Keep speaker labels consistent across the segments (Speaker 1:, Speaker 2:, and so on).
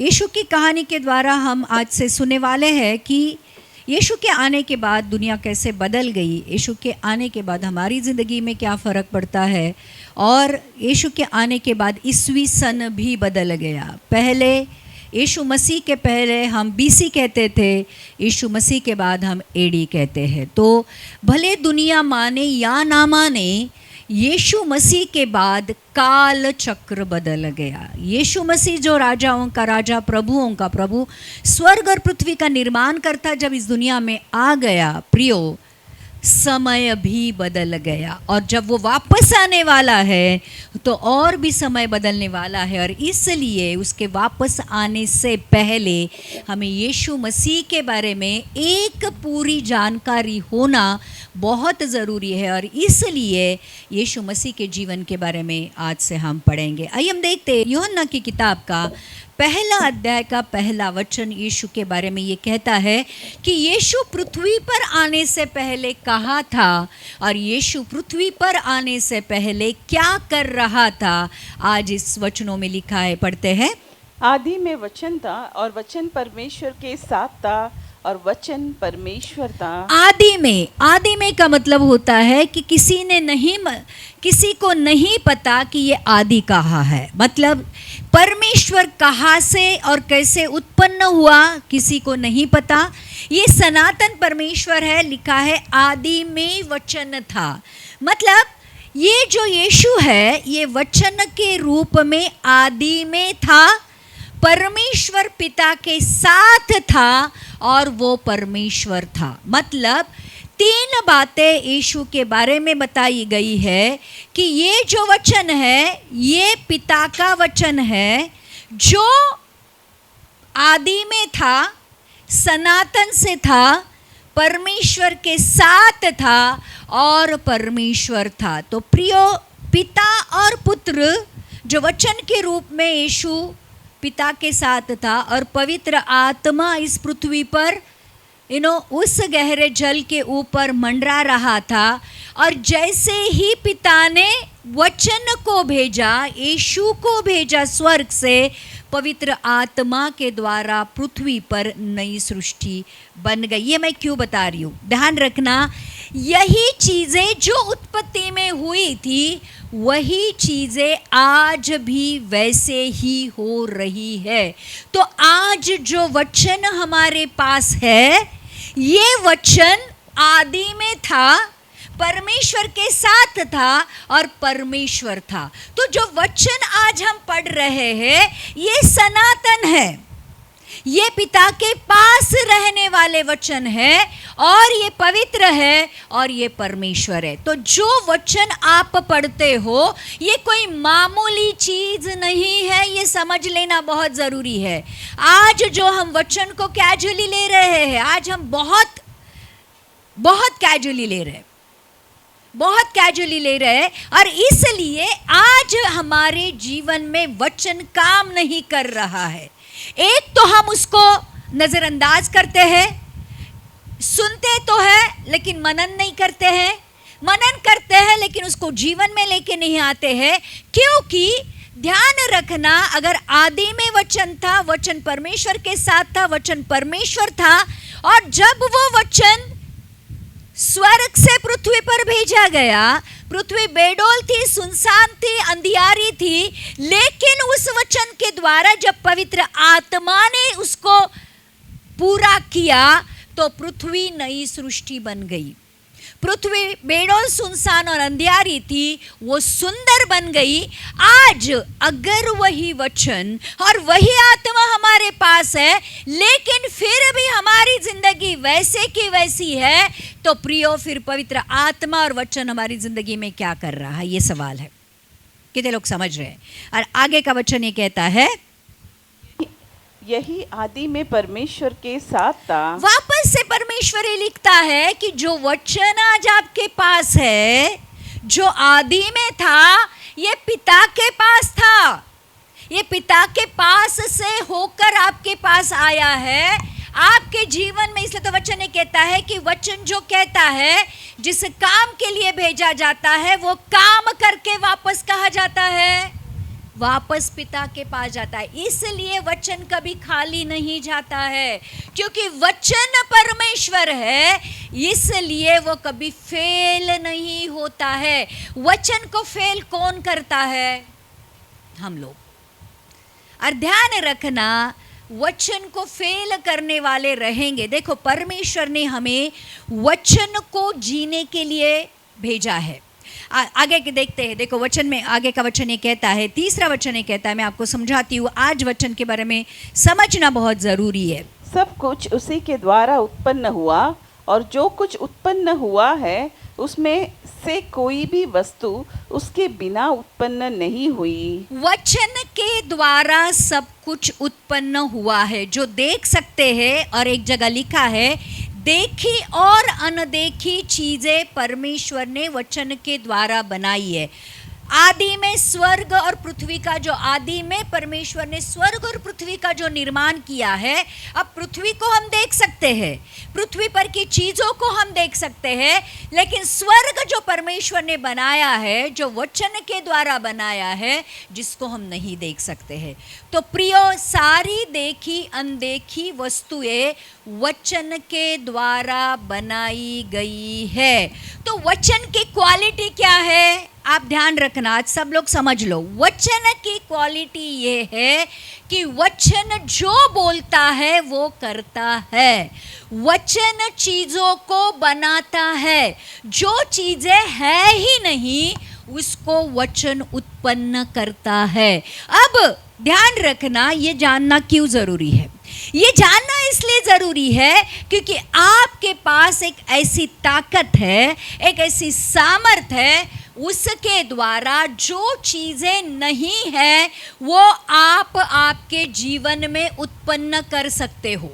Speaker 1: यीशु की कहानी के द्वारा हम आज से सुनने वाले हैं कि यीशु के आने के बाद दुनिया कैसे बदल गई, यीशु के आने के बाद हमारी ज़िंदगी में क्या फ़र्क पड़ता है, और यीशु के आने के बाद ईस्वी सन भी बदल गया। पहले यीशु मसीह के पहले हम बीसी कहते थे, यीशु मसीह के बाद हम एडी कहते हैं। तो भले दुनिया माने या ना माने, यीशु मसीह के बाद काल चक्र बदल गया। यीशु मसीह जो राजाओं का राजा, प्रभुओं का प्रभु, स्वर्ग और पृथ्वी का निर्माण करता जब इस दुनिया में आ गया, प्रियो, समय भी बदल गया। और जब वो वापस आने वाला है तो और भी समय बदलने वाला है। और इसलिए उसके वापस आने से पहले हमें यीशु मसीह के बारे में एक पूरी जानकारी होना बहुत ज़रूरी है। और इसलिए यीशु मसीह के जीवन के बारे में आज से हम पढ़ेंगे। आइए हम देखते हैं यूहन्ना की किताब का पहला अध्याय का पहला वचन यीशु के बारे में ये कहता है कि यीशु पृथ्वी पर आने से पहले कहाँ था और यीशु पृथ्वी पर आने से पहले क्या कर रहा था। आज इस वचनों में लिखा है, पढ़ते हैं।
Speaker 2: आदि में वचन था और वचन परमेश्वर के साथ था और वचन परमेश्वर था।
Speaker 1: आदि में का मतलब होता है कि किसी को नहीं पता कि ये आदि कहाँ है। मतलब परमेश्वर कहाँ से और कैसे उत्पन्न हुआ किसी को नहीं पता। ये सनातन परमेश्वर है। लिखा है आदि में वचन था। मतलब ये जो यीशु है ये वचन के रूप में आदि में था, परमेश्वर पिता के साथ था और वो परमेश्वर था। मतलब तीन बातें यीशु के बारे में बताई गई है कि ये जो वचन है ये पिता का वचन है जो आदि में था, सनातन से था, परमेश्वर के साथ था और परमेश्वर था। तो प्रियो, पिता और पुत्र जो वचन के रूप में यीशु पिता के साथ था और पवित्र आत्मा इस पृथ्वी पर उस गहरे जल के ऊपर मंडरा रहा था। और जैसे ही पिता ने वचन को भेजा, यीशु को भेजा स्वर्ग से, पवित्र आत्मा के द्वारा पृथ्वी पर नई सृष्टि बन गई। ये मैं क्यों बता रही हूँ, ध्यान रखना। यही चीज़ें जो उत्पत्ति में हुई थी वही चीज़ें आज भी वैसे ही हो रही है। तो आज जो वचन हमारे पास है ये वचन आदि में था, परमेश्वर के साथ था और परमेश्वर था। तो जो वचन आज हम पढ़ रहे हैं ये सनातन है, ये पिता के पास रहने वाले वचन है और ये पवित्र है और ये परमेश्वर है। तो जो वचन आप पढ़ते हो ये कोई मामूली चीज नहीं है, ये समझ लेना बहुत जरूरी है। आज जो हम वचन को कैजुअली ले रहे हैं, आज हम बहुत कैजुअली ले रहे हैं, बहुत कैजुअली ले रहे हैं। और इसलिए आज हमारे जीवन में वचन काम नहीं कर रहा है। एक तो हम उसको नजरअंदाज करते हैं, सुनते तो है लेकिन मनन नहीं करते हैं, मनन करते हैं लेकिन उसको जीवन में लेके नहीं आते हैं। क्योंकि ध्यान रखना, अगर आदि में वचन था, वचन परमेश्वर के साथ था, वचन परमेश्वर था, और जब वो वचन स्वर्ग से पृथ्वी पर भेजा गया, पृथ्वी बेडोल थी, सुनसान थी, अंधियारी थी, लेकिन उस वचन के द्वारा जब पवित्र आत्मा ने उसको पूरा किया तो पृथ्वी नई सृष्टि बन गई। पृथ्वी बेडोल, सुनसान और अंधियारी थी, वो सुंदर बन गई। आज अगर वही वचन और वही आत्मा हमारे पास है लेकिन फिर भी हमारी जिंदगी वैसे की वैसी है, तो प्रियो, फिर पवित्र आत्मा और वचन हमारी जिंदगी में क्या कर रहा है, ये सवाल है। कितने लोग समझ रहे हैं? और आगे का वचन ये कहता है,
Speaker 2: यही आदि में परमेश्वर के साथ था।
Speaker 1: वापस से परमेश्वर ये लिखता है कि जो वचन आज आपके पास है, जो आदि में था, ये पिता के पास था, ये पिता के पास से होकर आपके पास आया है आपके जीवन में। इसलिए तो वचन ये कहता है कि वचन जो कहता है, जिस काम के लिए भेजा जाता है वो काम करके वापस कहा जाता है, वापस पिता के पास जाता है। इसलिए वचन कभी खाली नहीं जाता है, क्योंकि वचन परमेश्वर है, इसलिए वो कभी फेल नहीं होता है। वचन को फेल कौन करता है? हम लोग। और ध्यान रखना, वचन को फेल करने वाले रहेंगे। देखो, परमेश्वर ने हमें वचन को जीने के लिए भेजा है। आगे के देखते हैं। देखो, वचन में आगे का वचन ये कहता है, तीसरा वचन ये कहता है, मैं आपको समझाती हूँ। आज वचन के बारे में समझना बहुत ज़रूरी है।
Speaker 2: सब कुछ उसी के द्वारा उत्पन्न हुआ, और जो कुछ उत्पन्न हुआ है उसमें से कोई भी वस्तु उसके बिना उत्पन्न नहीं हुई।
Speaker 1: वचन के द्वारा सब कुछ उत्पन्न हुआ है, जो देख सकते हैं। और एक जगह लिखा है, देखी और अनदेखी चीजें परमेश्वर ने वचन के द्वारा बनाई है। आदि में स्वर्ग और पृथ्वी का जो आदि में परमेश्वर ने स्वर्ग और पृथ्वी का जो निर्माण किया है, अब पृथ्वी को हम देख सकते हैं, पृथ्वी पर की चीजों को हम देख सकते हैं, लेकिन स्वर्ग जो परमेश्वर ने बनाया है, जो वचन के द्वारा बनाया है, जिसको हम नहीं देख सकते हैं। तो प्रियो, सारी देखी अनदेखी वस्तुएं वचन के द्वारा बनाई गई है। तो वचन की क्वालिटी क्या है? आप ध्यान रखना, आज सब लोग समझ लो। वचन की क्वालिटी ये है कि वचन जो बोलता है वो करता है। वचन चीजों को बनाता है। जो चीजें है ही नहीं, उसको वचन उत्पन्न करता है। अब ध्यान रखना, ये जानना क्यों जरूरी है? ये जानना इसलिए जरूरी है क्योंकि आपके पास एक ऐसी ताकत है, एक ऐसी सामर्थ है, उसके द्वारा जो चीजें नहीं है वो आप आपके जीवन में उत्पन्न कर सकते हो।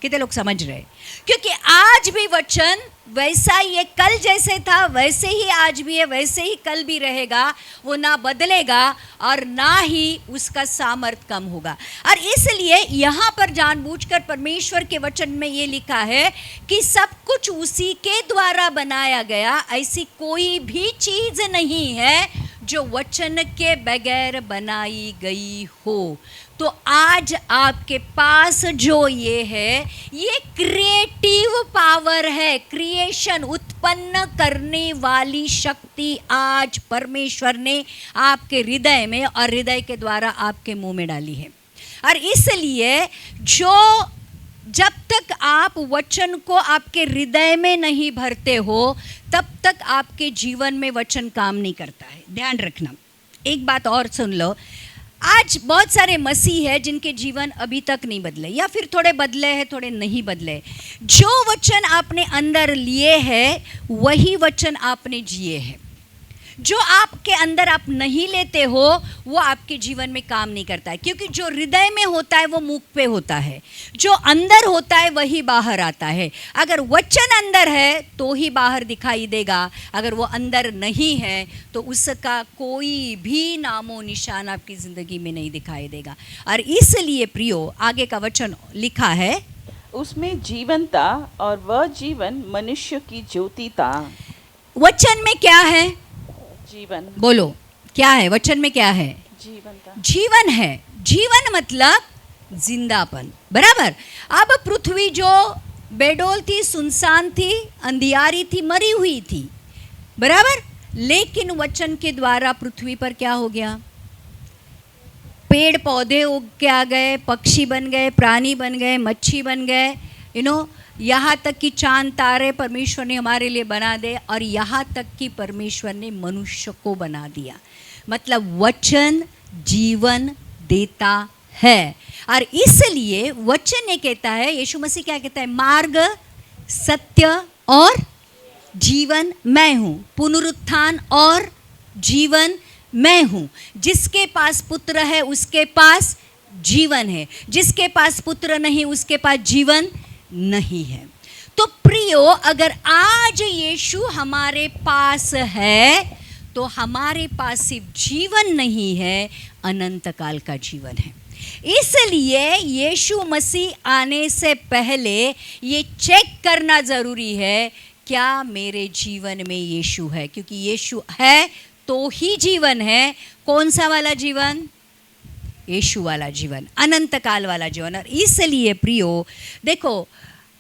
Speaker 1: कितने लोग समझ रहे? क्योंकि आज भी वचन वैसा ही है, कल जैसे था वैसे ही आज भी है, वैसे ही कल भी रहेगा। वो ना बदलेगा और ना ही उसका सामर्थ्य कम होगा। और इसलिए यहाँ पर जानबूझकर परमेश्वर के वचन में ये लिखा है कि सब कुछ उसी के द्वारा बनाया गया। ऐसी कोई भी चीज नहीं है जो वचन के बगैर बनाई गई हो। तो आज आपके पास जो ये है, ये क्रिएटिव पावर है, क्रिएशन, उत्पन्न करने वाली शक्ति आज परमेश्वर ने आपके हृदय में और हृदय के द्वारा आपके मुंह में डाली है। और इसलिए जब तक आप वचन को आपके हृदय में नहीं भरते हो, तब तक आपके जीवन में वचन काम नहीं करता है। ध्यान रखना। एक बात और सुन लो, आज बहुत सारे मसीह हैं जिनके जीवन अभी तक नहीं बदले, या फिर थोड़े बदले हैं, थोड़े नहीं बदले। जो वचन आपने अंदर लिए हैं, वही वचन आपने जिए हैं। जो आपके अंदर आप नहीं लेते हो, वो आपके जीवन में काम नहीं करता है, क्योंकि जो हृदय में होता है वो मुख पे होता है, जो अंदर होता है वही बाहर आता है। अगर वचन अंदर है तो ही बाहर दिखाई देगा, अगर वो अंदर नहीं है तो उसका कोई भी नामो निशान आपकी ज़िंदगी में नहीं दिखाई देगा। और इसलिए प्रियो, आगे का वचन लिखा है,
Speaker 2: उसमें जीवन था और वह जीवन मनुष्य की ज्योति था।
Speaker 1: वचन में क्या है?
Speaker 2: जीवन। बोलो,
Speaker 1: क्या है वचन में? क्या है?
Speaker 2: जीवन था।
Speaker 1: जीवन है। जीवन मतलब जिंदापन, बराबर। अब पृथ्वी जो बेडोल थी, सुनसान थी, अंधियारी थी, मरी हुई थी, बराबर। लेकिन वचन के द्वारा पृथ्वी पर क्या हो गया? पेड़ पौधे उग के आ गए, पक्षी बन गए, प्राणी बन गए, मच्छी बन गए, यहाँ तक कि चांद तारे परमेश्वर ने हमारे लिए बना दे, और यहाँ तक कि परमेश्वर ने मनुष्य को बना दिया। मतलब वचन जीवन देता है। और इसलिए वचन ये कहता है, यीशु मसीह क्या कहता है? मार्ग, सत्य और जीवन मैं हूँ, पुनरुत्थान और जीवन मैं हूँ। जिसके पास पुत्र है उसके पास जीवन है, जिसके पास पुत्र नहीं उसके पास जीवन नहीं है। तो प्रियो, अगर आज यीशु हमारे पास है तो हमारे पास सिर्फ जीवन नहीं है, अनंत काल का जीवन है। इसलिए यीशु मसीह आने से पहले ये चेक करना जरूरी है, क्या मेरे जीवन में यीशु है? क्योंकि यीशु है तो ही जीवन है। कौन सा वाला जीवन? यीशु वाला जीवन, अनंत काल वाला जीवन। और इसलिए प्रियो देखो,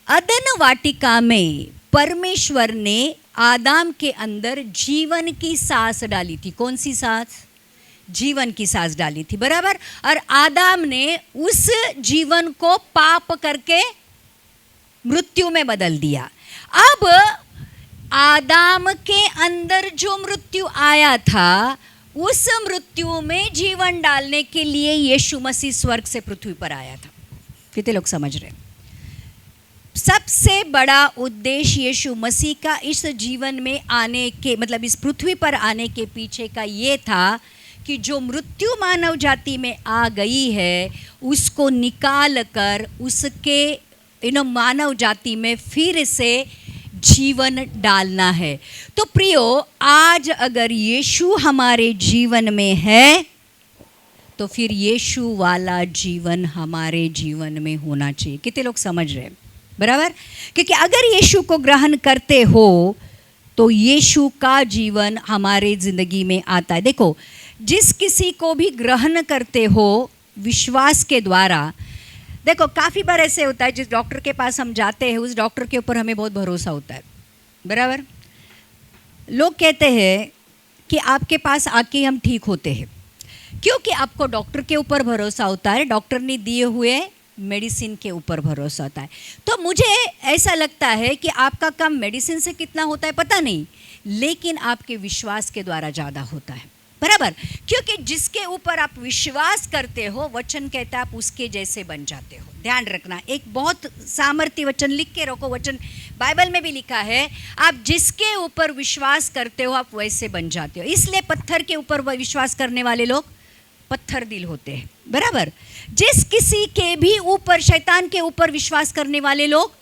Speaker 1: अदन वाटिका में परमेश्वर ने आदम के अंदर जीवन की सांस डाली थी। कौन सी सांस? जीवन की सांस डाली थी, बराबर। और आदम ने उस जीवन को पाप करके मृत्यु में बदल दिया। अब आदम के अंदर जो मृत्यु आया था, उस मृत्यु में जीवन डालने के लिए यीशु मसीह स्वर्ग से पृथ्वी पर आया था। कितने लोग समझ रहे हैं? सबसे बड़ा उद्देश्य यीशु मसीह का इस जीवन में आने के, मतलब इस पृथ्वी पर आने के पीछे का ये था कि जो मृत्यु मानव जाति में आ गई है, उसको निकाल कर उसके मानव जाति में फिर से जीवन डालना है। तो प्रियो, आज अगर यीशु हमारे जीवन में है तो फिर यीशु वाला जीवन हमारे जीवन में होना चाहिए। कितने लोग समझ रहे हैं? बराबर। क्योंकि अगर यीशु को ग्रहण करते हो तो यीशु का जीवन हमारे जिंदगी में आता है। देखो, जिस किसी को भी ग्रहण करते हो विश्वास के द्वारा, देखो काफ़ी बार ऐसे होता है, जिस डॉक्टर के पास हम जाते हैं उस डॉक्टर के ऊपर हमें बहुत भरोसा होता है, बराबर। लोग कहते हैं कि आपके पास आके हम ठीक होते हैं, क्योंकि आपको डॉक्टर के ऊपर भरोसा होता है, डॉक्टर ने दिए हुए मेडिसिन के ऊपर भरोसा होता है। तो मुझे ऐसा लगता है कि आपका काम मेडिसिन से कितना होता है पता नहीं, लेकिन आपके विश्वास के द्वारा ज़्यादा होता है, बराबर। क्योंकि जिसके ऊपर आप विश्वास करते हो, वचन कहता है आप उसके जैसे बन जाते हो। ध्यान रखना, एक बहुत सामर्थ्य वचन लिख के रखो, वचन बाइबल में भी लिखा है, आप जिसके ऊपर विश्वास करते हो आप वैसे बन जाते हो। इसलिए पत्थर के ऊपर विश्वास करने वाले लोग पत्थर दिल होते हैं, बराबर। जिस किसी के भी ऊपर, शैतान के ऊपर विश्वास करने वाले लोग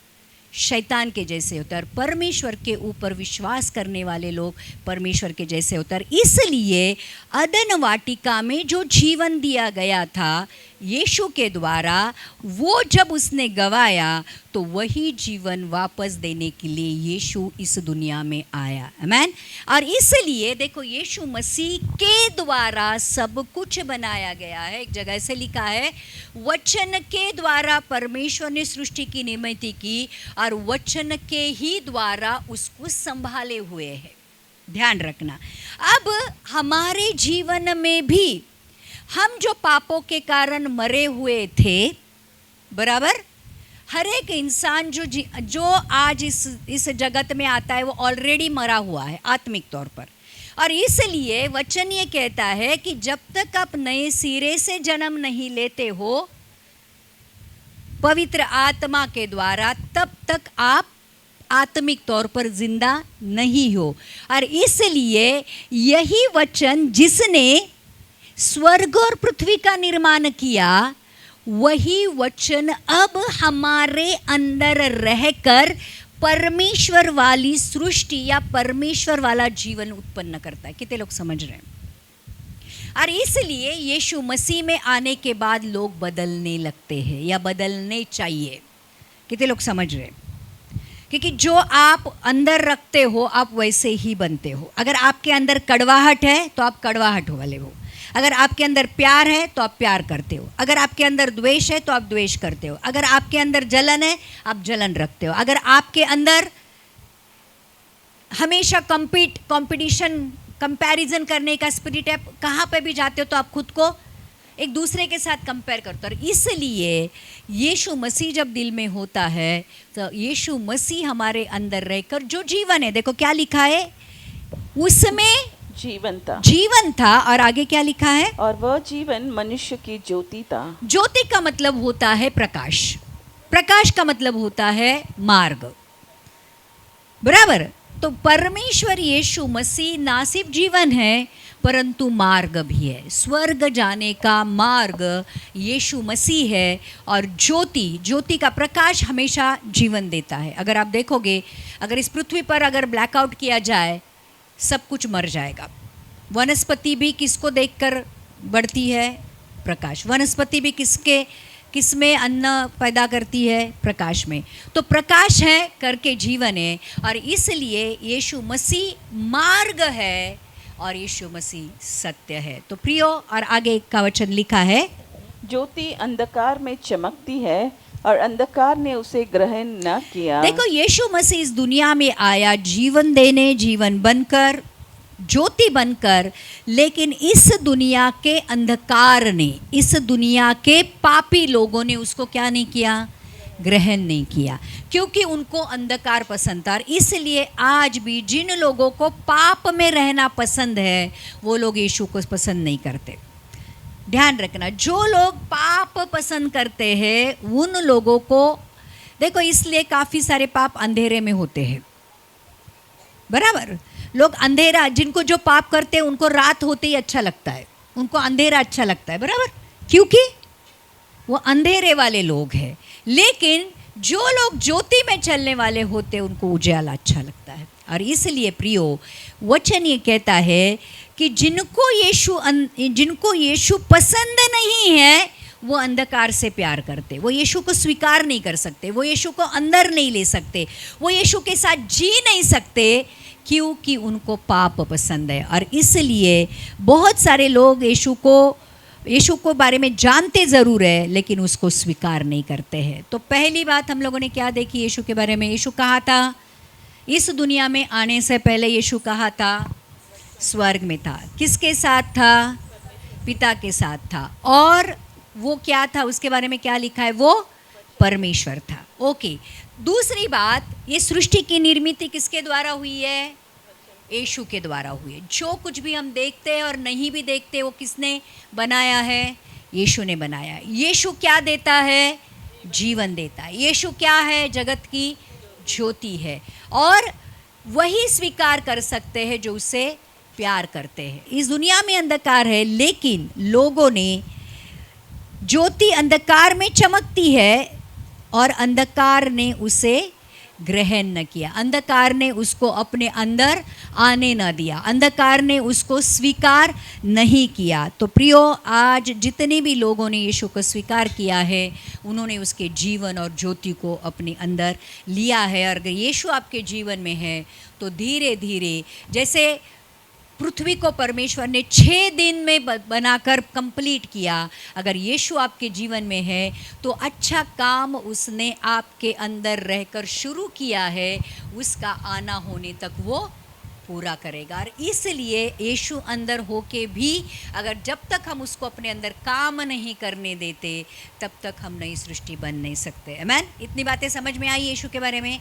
Speaker 1: शैतान के जैसे होते हैं, और परमेश्वर के ऊपर विश्वास करने वाले लोग परमेश्वर के जैसे होते हैं। इसलिए अदन वाटिका में जो जीवन दिया गया था यीशु के द्वारा, वो जब उसने गवाया तो वही जीवन वापस देने के लिए यीशु इस दुनिया में आया। आमीन। और इसलिए देखो, यीशु मसीह के द्वारा सब कुछ बनाया गया है। एक जगह से लिखा है, वचन के द्वारा परमेश्वर ने सृष्टि की निर्मित की और वचन के ही द्वारा उसको संभाले हुए है। ध्यान रखना, अब हमारे जीवन में भी हम जो पापों के कारण मरे हुए थे, बराबर, हर एक इंसान जो आज इस जगत में आता है वो ऑलरेडी मरा हुआ है आत्मिक तौर पर। और इसलिए वचन ये कहता है कि जब तक आप नए सिरे से जन्म नहीं लेते हो पवित्र आत्मा के द्वारा, तब तक आप आत्मिक तौर पर जिंदा नहीं हो। और इसलिए यही वचन जिसने स्वर्ग और पृथ्वी का निर्माण किया, वही वचन अब हमारे अंदर रहकर परमेश्वर वाली सृष्टि या परमेश्वर वाला जीवन उत्पन्न करता है। कितने लोग समझ रहे हैं? और इसलिए यीशु मसीह में आने के बाद लोग बदलने लगते हैं या बदलने चाहिए। कितने लोग समझ रहे हैं? क्योंकि जो आप अंदर रखते हो आप वैसे ही बनते हो। अगर आपके अंदर कड़वाहट है तो आप कड़वाहट वाले हो, अगर आपके अंदर प्यार है तो आप प्यार करते हो, अगर आपके अंदर द्वेष है तो आप द्वेष करते हो, अगर आपके अंदर जलन है आप जलन रखते हो, अगर आपके अंदर हमेशा कंपटीशन कंपैरिजन करने का स्पिरिट है, कहाँ पे भी जाते हो तो आप खुद को एक दूसरे के साथ कंपेयर करते हो। और इसलिए यीशु मसीह जब दिल में होता है तो यीशु मसीह हमारे अंदर रहकर जो जीवन है, देखो क्या लिखा है, उसमें जीवन था और आगे क्या लिखा है,
Speaker 2: और वह जीवन मनुष्य की ज्योति था।
Speaker 1: ज्योति का मतलब होता है प्रकाश, प्रकाश का मतलब होता है मार्ग, बराबर। तो परमेश्वर यीशु मसीह ना सिर्फ जीवन है परंतु मार्ग भी है। स्वर्ग जाने का मार्ग यीशु मसीह है। और ज्योति का प्रकाश हमेशा जीवन देता है। अगर आप देखोगे, अगर इस पृथ्वी पर अगर ब्लैकआउट किया जाए सब कुछ मर जाएगा। वनस्पति भी किसको देखकर बढ़ती है? प्रकाश। वनस्पति भी किसमें अन्न पैदा करती है? प्रकाश में। तो प्रकाश है करके जीवन है। और इसलिए यीशु मसीह मार्ग है और यीशु मसीह सत्य है। तो प्रियो, और आगे का वचन लिखा है,
Speaker 2: ज्योति अंधकार में चमकती है और अंधकार ने उसे ग्रहण न किया।
Speaker 1: देखो, यीशु मसीह इस दुनिया में आया जीवन देने, जीवन बनकर, ज्योति बनकर, लेकिन इस दुनिया के अंधकार ने, इस दुनिया के पापी लोगों ने उसको क्या नहीं किया? ग्रहण नहीं किया, क्योंकि उनको अंधकार पसंद था। और इसलिए आज भी जिन लोगों को पाप में रहना पसंद है, वो लोग यीशु को पसंद नहीं करते। ध्यान रखना, जो लोग पाप पसंद करते हैं उन लोगों को, देखो इसलिए काफ़ी सारे पाप अंधेरे में होते हैं, बराबर। लोग अंधेरा, जिनको जो पाप करते हैं उनको रात होते ही अच्छा लगता है, उनको अंधेरा अच्छा लगता है, बराबर, क्योंकि वो अंधेरे वाले लोग हैं। लेकिन जो लोग ज्योति में चलने वाले होते हैं उनको उजाला अच्छा लगता है। और इसलिए प्रियो, वचन ये कहता है कि जिनको यीशु पसंद नहीं है वो अंधकार से प्यार करते, वो यीशु को स्वीकार नहीं कर सकते, वो यीशु को अंदर नहीं ले सकते, वो यीशु के साथ जी नहीं सकते, क्योंकि उनको पाप पसंद है। और इसलिए बहुत सारे लोग यीशु को बारे में जानते ज़रूर है, लेकिन उसको स्वीकार नहीं करते हैं। तो पहली बात हम लोगों ने क्या देखी यीशु के बारे में? यीशु कहाँ था? इस दुनिया में आने से पहले यीशु कहाँ था? स्वर्ग में था। किसके साथ था? पिता के साथ था। और वो क्या था, उसके बारे में क्या लिखा है? वो परमेश्वर था। ओके, दूसरी बात, ये सृष्टि की निर्मित किसके द्वारा हुई है? यीशु के द्वारा हुई है। जो कुछ भी हम देखते हैं और नहीं भी देखते, वो किसने बनाया है? यीशु ने बनाया है। यीशु क्या देता है? जीवन देता है। यीशु क्या है? जगत की ज्योति है। और वही स्वीकार कर सकते हैं जो उससे प्यार करते हैं। इस दुनिया में अंधकार है, लेकिन लोगों ने, ज्योति अंधकार में चमकती है और अंधकार ने उसे ग्रहण न किया, अंधकार ने उसको अपने अंदर आने न दिया, अंधकार ने उसको स्वीकार नहीं किया। तो प्रियो, आज जितने भी लोगों ने यीशु को स्वीकार किया है, उन्होंने उसके जीवन और ज्योति को अपने अंदर लिया है। और अगर यीशु आपके जीवन में है तो धीरे धीरे, जैसे पृथ्वी को परमेश्वर ने 6 दिन में बनाकर कंप्लीट किया, अगर यीशु आपके जीवन में है तो अच्छा काम उसने आपके अंदर रहकर शुरू किया है, उसका आना होने तक वो पूरा करेगा। और इसलिए यीशु अंदर होके भी अगर जब तक हम उसको अपने अंदर काम नहीं करने देते, तब तक हम नई सृष्टि बन नहीं सकते। आमीन। इतनी बातें समझ में आई यीशु के बारे में?